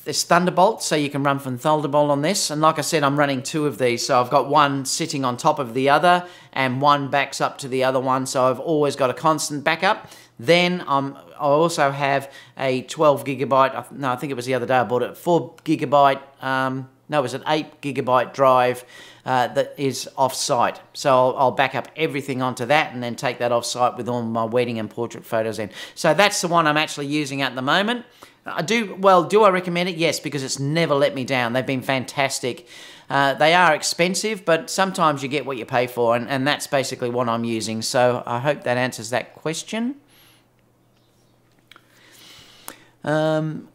Speaker 1: there's Thunderbolt, so you can run from Thunderbolt on this. And like I said, I'm running 2 of these. So I've got one sitting on top of the other, and one backs up to the other one. So I've always got a constant backup. Then I also have a 12 GB. No, I think it was the other day I bought it. 4 GB. No, it was an 8 GB drive that is off-site. So I'll back up everything onto that and then take that off-site with all my wedding and portrait photos in. So that's the one I'm actually using at the moment. Do I recommend it? Yes, because it's never let me down. They've been fantastic. They are expensive, but sometimes you get what you pay for, and that's basically what I'm using. So I hope that answers that question. Gardy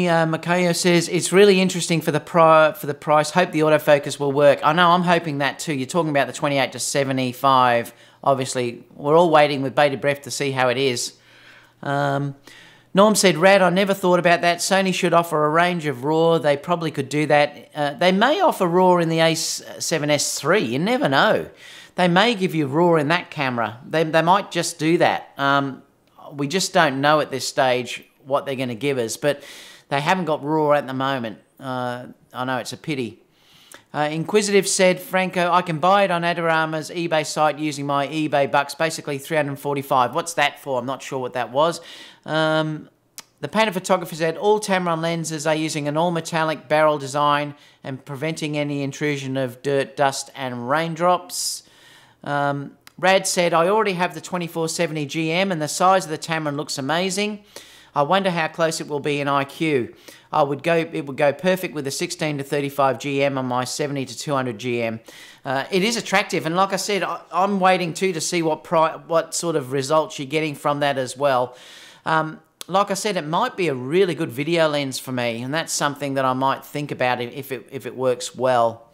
Speaker 1: Makayo says, it's really interesting for the price. Hope the autofocus will work. I know, I'm hoping that too. You're talking about the 28 to 75. Obviously, we're all waiting with bated breath to see how it is. Norm said, Rad, I never thought about that. Sony should offer a range of RAW. They probably could do that. They may offer RAW in the A7S III. You never know. They may give you RAW in that camera. They might just do that. We just don't know at this stage what they're going to give us, but they haven't got RAW at the moment. I know, it's a pity. Inquisitive said, Franco, I can buy it on Adorama's eBay site using my eBay bucks, basically 345. What's that for? I'm not sure what that was. The painter photographer said, all Tamron lenses are using an all-metallic barrel design and preventing any intrusion of dirt, dust, and raindrops. Rad said, I already have the 2470 GM and the size of the Tamron looks amazing. I wonder how close it will be in IQ. It would go perfect with the 16 to 35 GM on my 70 to 200 GM. It is attractive, and like I said, I'm waiting too to see what sort of results you're getting from that as well. Like I said, it might be a really good video lens for me, and that's something that I might think about if it works well.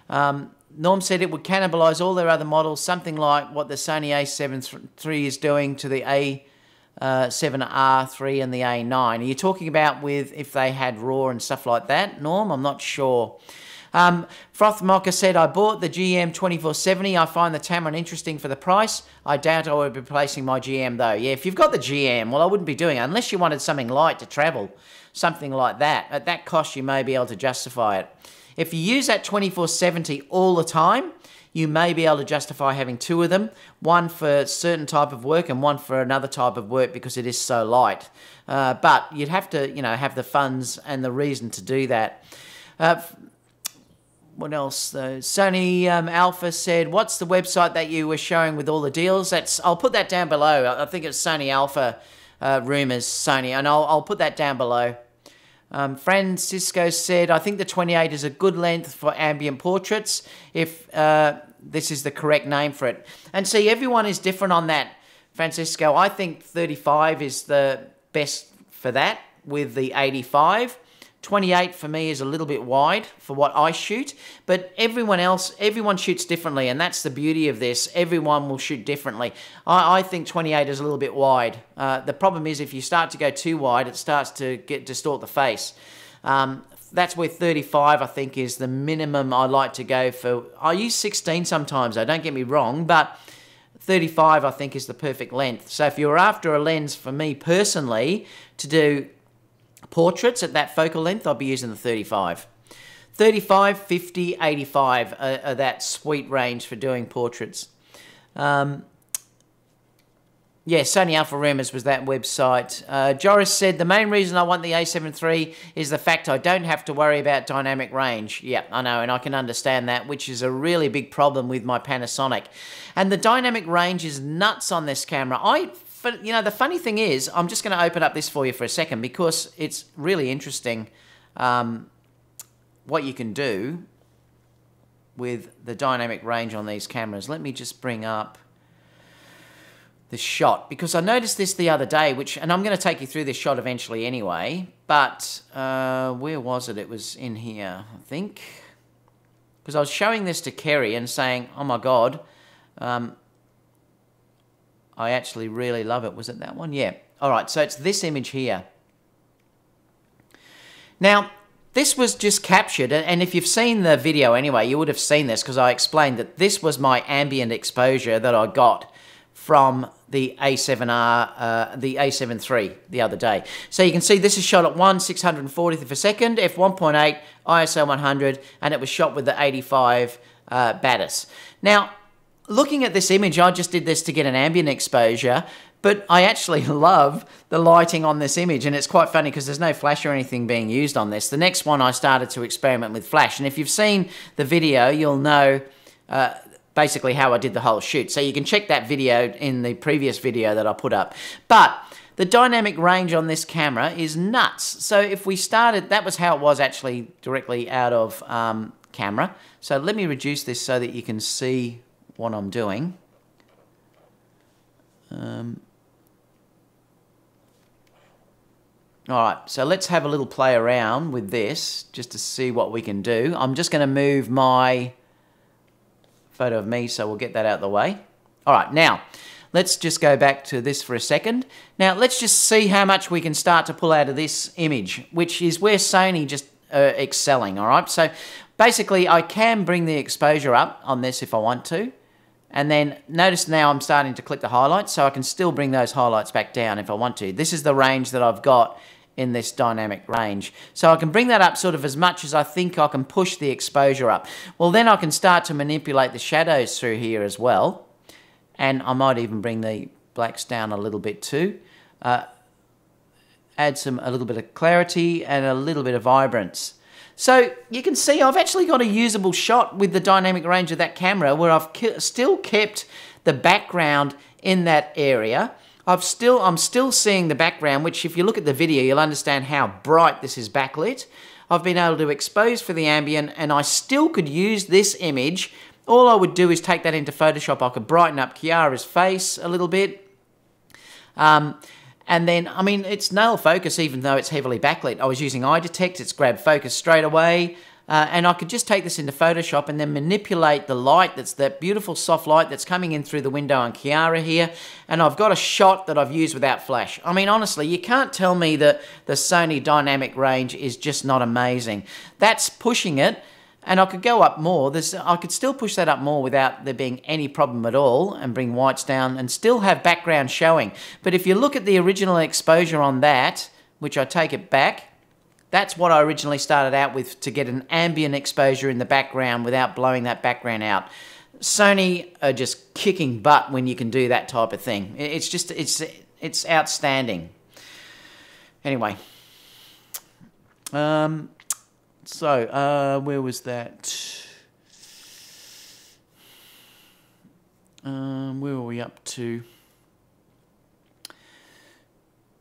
Speaker 1: Norm said it would cannibalize all their other models, something like what the Sony A7 III is doing to the A7R III and the A9. Are you talking about with if they had RAW and stuff like that, Norm? I'm not sure. Frothmocker said, I bought the GM 2470. I find the Tamron interesting for the price. I doubt I would be replacing my GM though. Yeah, if you've got the GM, well, I wouldn't be doing it unless you wanted something light to travel, something like that. At that cost, you may be able to justify it. If you use that 2470 all the time, you may be able to justify having 2 of them, one for a certain type of work and one for another type of work because it is so light. But you'd have to, have the funds and the reason to do that. What else though? Sony Alpha said, what's the website that you were showing with all the deals? I'll put that down below. I think it's Sony Alpha Rumors, Sony, and I'll put that down below. Francisco said, I think the 28 is a good length for ambient portraits, if this is the correct name for it. And see, everyone is different on that, Francisco. I think 35 is the best for that with the 85. 28 for me is a little bit wide for what I shoot, but everyone shoots differently, and that's the beauty of this. Everyone will shoot differently. I think 28 is a little bit wide. The problem is if you start to go too wide, it starts to distort the face. That's where 35, I think, is the minimum I like to go for. I use 16 sometimes, though, don't get me wrong, but 35, I think, is the perfect length. So if you're after a lens, for me personally, to do portraits at that focal length, I'll be using the 35. 35, 50, 85 are that sweet range for doing portraits. Yeah, Sony Alpha Rumors was that website. Joris said, the main reason I want the A7 III is the fact I don't have to worry about dynamic range. Yeah, I know, and I can understand that, which is a really big problem with my Panasonic. And the dynamic range is nuts on this camera. You know, the funny thing is, I'm just going to open up this for you for a second because it's really interesting what you can do with the dynamic range on these cameras. Let me just bring up the shot, because I noticed this the other day, and I'm going to take you through this shot eventually anyway, but where was it? It was in here, I think, because I was showing this to Kerry and saying, oh my God, I actually really love it. Was it that one? Yeah. All right, so it's this image here. Now, this was just captured, and if you've seen the video anyway, you would have seen this, because I explained that this was my ambient exposure that I got from the A7R, the A7 III the other day. So you can see this is shot at 1/640th of a second, f1.8, ISO 100, and it was shot with the 85 Batis. Now, looking at this image, I just did this to get an ambient exposure, but I actually love the lighting on this image, and it's quite funny because there's no flash or anything being used on this. The next one I started to experiment with flash, and if you've seen the video, you'll know basically how I did the whole shoot. So you can check that video in the previous video that I put up. But the dynamic range on this camera is nuts. So if we started, that was how it was actually directly out of camera. So let me reduce this so that you can see what I'm doing. All right, so let's have a little play around with this just to see what we can do. I'm just going to move my photo of me, so we'll get that out of the way. All right, now, let's just go back to this for a second. Now, let's just see how much we can start to pull out of this image, which is where Sony just excelling, all right? So, basically, I can bring the exposure up on this if I want to, and then notice now I'm starting to click the highlights, so I can still bring those highlights back down if I want to. This is the range that I've got in this dynamic range. So I can bring that up sort of as much as I think I can push the exposure up. Well, then I can start to manipulate the shadows through here as well. And I might even bring the blacks down a little bit too. Add a little bit of clarity and a little bit of vibrance. So you can see I've actually got a usable shot with the dynamic range of that camera where I've still kept the background in that area. I'm still seeing the background, which if you look at the video, you'll understand how bright this is backlit. I've been able to expose for the ambient, and I still could use this image. All I would do is take that into Photoshop. I could brighten up Kiara's face a little bit. And then, I mean, it's nail focus even though it's heavily backlit. I was using eye detect, it's grabbed focus straight away. And I could just take this into Photoshop and then manipulate the light, that's that beautiful soft light that's coming in through the window on Kiara here. And I've got a shot that I've used without flash. I mean, honestly, you can't tell me that the Sony dynamic range is just not amazing. That's pushing it, and I could go up more. I could still push that up more without there being any problem at all and bring whites down and still have background showing. But if you look at the original exposure on that, which I take it back, that's what I originally started out with to get an ambient exposure in the background without blowing that background out. Sony are just kicking butt when you can do that type of thing. It's just, it's outstanding. Anyway. Where was that? Where were we up to?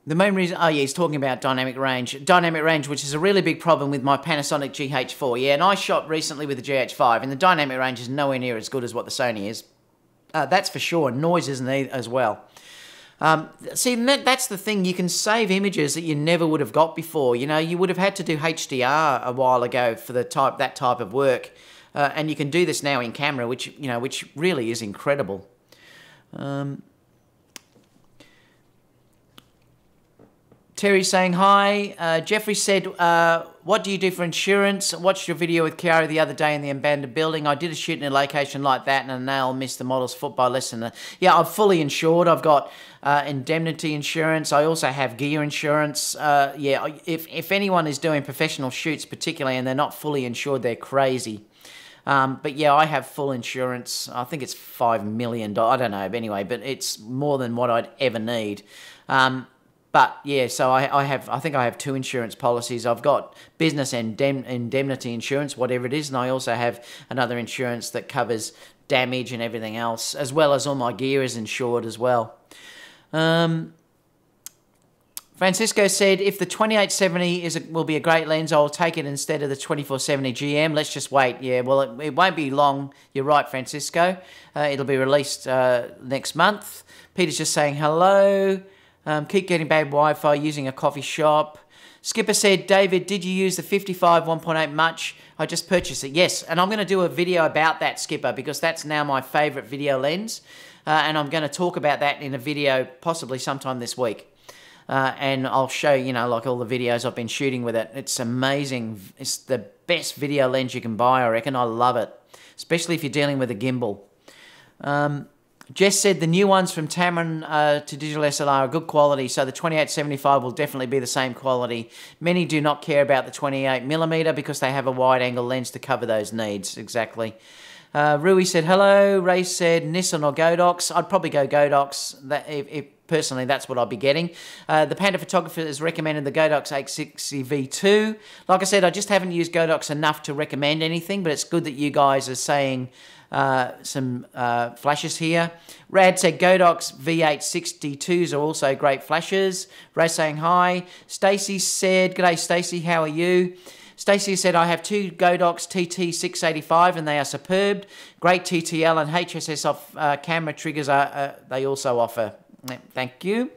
Speaker 1: The main reason, oh yeah, he's talking about dynamic range. Dynamic range, which is a really big problem with my Panasonic GH4. Yeah, and I shot recently with the GH5, and the dynamic range is nowhere near as good as what the Sony is. That's for sure. Noise isn't as well. See, that's the thing. You can save images that you never would have got before. You know, you would have had to do HDR a while ago for that type of work, and you can do this now in camera, which really is incredible. Terry saying hi. Jeffrey said, what do you do for insurance? I watched your video with Chiara the other day in the abandoned building. I did a shoot in a location like that and a nail missed the model's foot by less than Yeah, I'm fully insured. I've got indemnity insurance. I also have gear insurance. Yeah, if anyone is doing professional shoots particularly and they're not fully insured, they're crazy. But yeah, I have full insurance. I think it's $5 million. I don't know. But anyway, but it's more than what I'd ever need. But yeah, so I think I have 2 insurance policies. I've got business and indemnity insurance, whatever it is, and I also have another insurance that covers damage and everything else, as well as all my gear is insured as well. Francisco said, if the 2870 will be a great lens, I'll take it instead of the 2470 GM. Let's just wait. Yeah, well, it won't be long. You're right, Francisco. It'll be released next month. Peter's just saying hello. Keep getting bad Wi-Fi using a coffee shop. Skipper said, David, did you use the 55 1.8 much? I just purchased it. Yes, and I'm going to do a video about that, Skipper, because that's now my favourite video lens. And I'm going to talk about that in a video possibly sometime this week. And I'll show, you know, like all the videos I've been shooting with it. It's amazing. It's the best video lens you can buy, I reckon. I love it, especially if you're dealing with a gimbal. Jess said the new ones from Tamron to digital SLR are good quality, so the 2875 will definitely be the same quality. Many do not care about the 28mm because they have a wide-angle lens to cover those needs. Exactly. Rui said hello. Ray said Nissan or Godox. I'd probably go Godox. Personally, that's what I'll be getting. The Panda photographer has recommended the Godox 860 V2. Like I said, I just haven't used Godox enough to recommend anything, but it's good that you guys are saying some flashes here. Rad said Godox V862s are also great flashes. Ray saying hi. Stacey said, g'day Stacey, how are you? Stacey said, I have 2 Godox TT685 and they are superb. Great TTL and HSS off camera triggers they also offer. Thank you.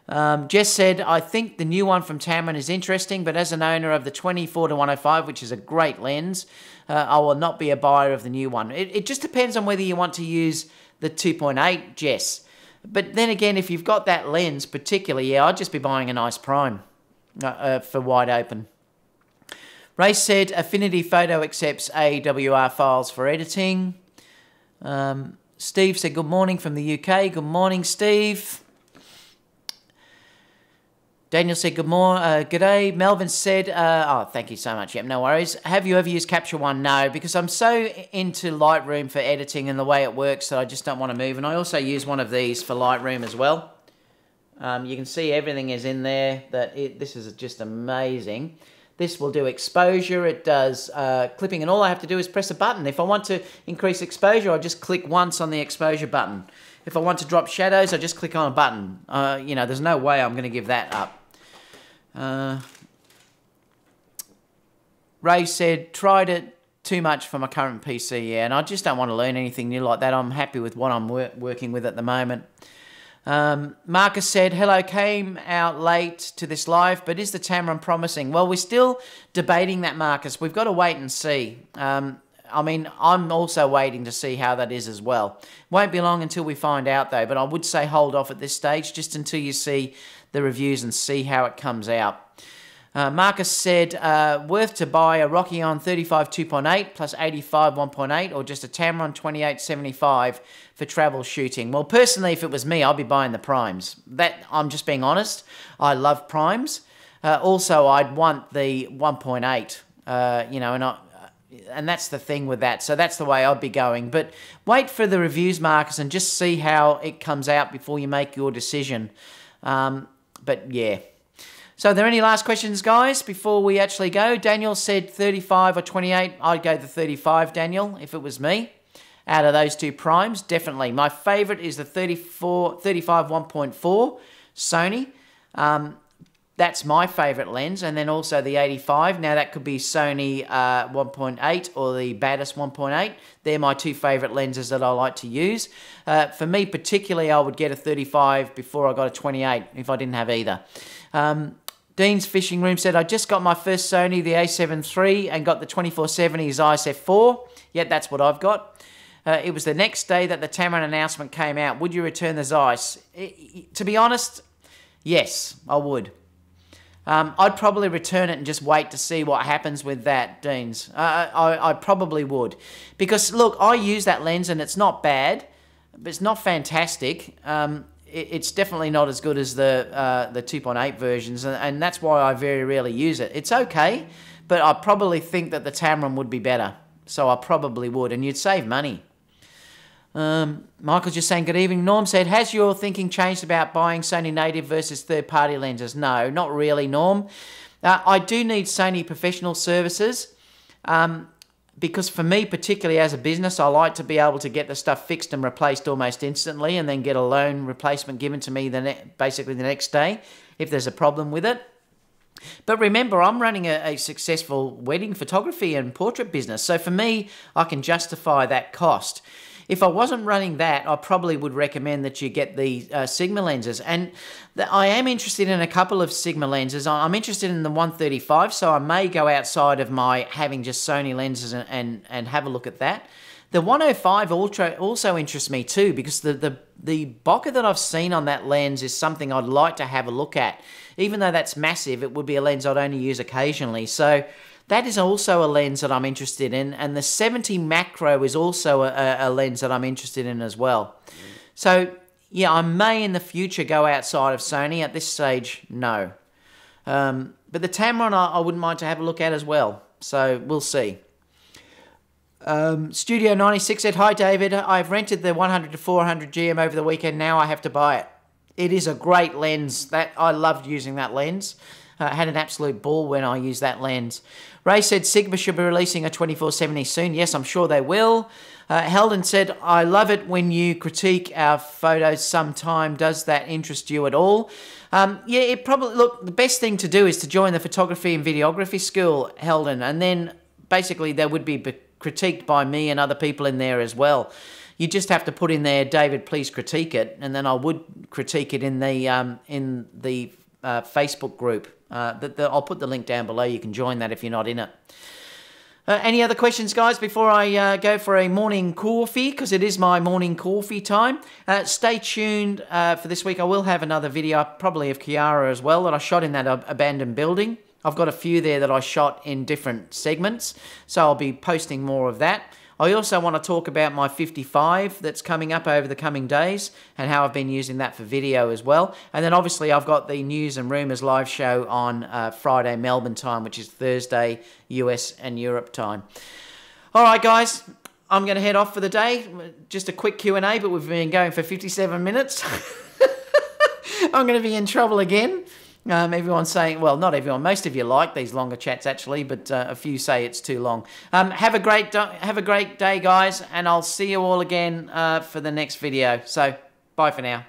Speaker 1: Jess said, I think the new one from Tamron is interesting, but as an owner of the 24-105, which is a great lens, I will not be a buyer of the new one. It just depends on whether you want to use the 2.8, Jess. But then again, if you've got that lens particularly, yeah, I'd just be buying a nice prime for wide open. Ray said, Affinity Photo accepts AWR files for editing. Steve said, good morning from the UK. Good morning, Steve. Daniel said, g'day. Melvin said, oh, thank you so much. Yep, no worries. Have you ever used Capture One? No, because I'm so into Lightroom for editing and the way it works that I just don't want to move. And I also use one of these for Lightroom as well. You can see everything is in there. This is just amazing. This will do exposure, it does clipping, and all I have to do is press a button. If I want to increase exposure, I just click once on the exposure button. If I want to drop shadows, I just click on a button. You know, there's no way I'm going to give that up. Ray said, tried it too much for my current PC, yeah, and I just don't want to learn anything new like that. I'm happy with what I'm working with at the moment. Marcus said, hello, came out late to this live, but is the Tamron promising? Well, we're still debating that, Marcus. We've got to wait and see. I mean, I'm also waiting to see how that is as well. Won't be long until we find out, though, but I would say hold off at this stage just until you see the reviews and see how it comes out. Marcus said, worth to buy a Rockion 35 2.8 plus 85 1.8 or just a Tamron 2875 for travel shooting? Well, personally, if it was me, I'd be buying the primes. I'm just being honest. I love primes. Also, I'd want the 1.8, you know, and that's the thing with that. So that's the way I'd be going. But wait for the reviews, Marcus, and just see how it comes out before you make your decision. But yeah. So are there any last questions, guys, before we actually go? Daniel said 35 or 28. I'd go the 35, Daniel, if it was me. Out of those 2 primes, definitely. My favourite is the 35 1.4 Sony. That's my favourite lens. And then also the 85. Now, that could be Sony 1.8 or the baddest 1.8. They're my 2 favourite lenses that I like to use. For me, particularly, I would get a 35 before I got a 28 if I didn't have either. Dean's Fishing Room said, I just got my first Sony, the A7 III, and got the 2470 Zeiss f4. Yeah, that's what I've got. It was the next day that the Tamron announcement came out. Would you return the Zeiss? To be honest, yes, I would. I'd probably return it and just wait to see what happens with that, Deans. I probably would. Because, look, I use that lens and it's not bad, but it's not fantastic. It's definitely not as good as the 2.8 versions, and that's why I very rarely use it. It's okay, but I probably think that the Tamron would be better. So I probably would, and you'd save money. Michael's just saying, good evening. Norm said, has your thinking changed about buying Sony native versus third-party lenses? No, not really, Norm. I do need Sony professional services because for me, particularly as a business, I like to be able to get the stuff fixed and replaced almost instantly and then get a loan replacement given to me basically the next day if there's a problem with it. But remember, I'm running a successful wedding photography and portrait business, so for me, I can justify that cost. If I wasn't running that, I probably would recommend that you get the Sigma lenses. And I am interested in a couple of Sigma lenses. I'm interested in the 135, so I may go outside of my having just Sony lenses and have a look at that. The 105 also interests me too, because the bokeh that I've seen on that lens is something I'd like to have a look at. Even though that's massive, it would be a lens I'd only use occasionally. So that is also a lens that I'm interested in, and the 70 macro is also a lens that I'm interested in as well. So, yeah, I may in the future go outside of Sony. At this stage, no. But the Tamron I wouldn't mind to have a look at as well. So, we'll see. Studio 96 said, hi David, I've rented the 100 to 400 GM over the weekend, now I have to buy it. It is a great lens. I loved using that lens. I had an absolute ball when I used that lens. Ray said Sigma should be releasing a 2470 soon. Yes, I'm sure they will. Heldon said, I love it when you critique our photos sometime. Does that interest you at all? Yeah, it probably, look, the best thing to do is to join the photography and videography school, Heldon, and then basically they would be critiqued by me and other people in there as well. You just have to put in there, David, please critique it, and then I would critique it in the Facebook group. I'll put the link down below. You can join that if you're not in it. Any other questions, guys, before I go for a morning coffee, because it is my morning coffee time? Stay tuned for this week. I will have another video, probably of Kiara as well, that I shot in that abandoned building. I've got a few there that I shot in different segments, so I'll be posting more of that. I also want to talk about my 55 that's coming up over the coming days and how I've been using that for video as well. And then obviously I've got the News and Rumours live show on Friday Melbourne time, which is Thursday US and Europe time. All right, guys, I'm going to head off for the day. Just a quick Q&A, but we've been going for 57 minutes. I'm going to be in trouble again. Everyone's saying, well, not everyone, most of you like these longer chats actually, but a few say it's too long. Have a great day, guys, and I'll see you all again for the next video. So, bye for now.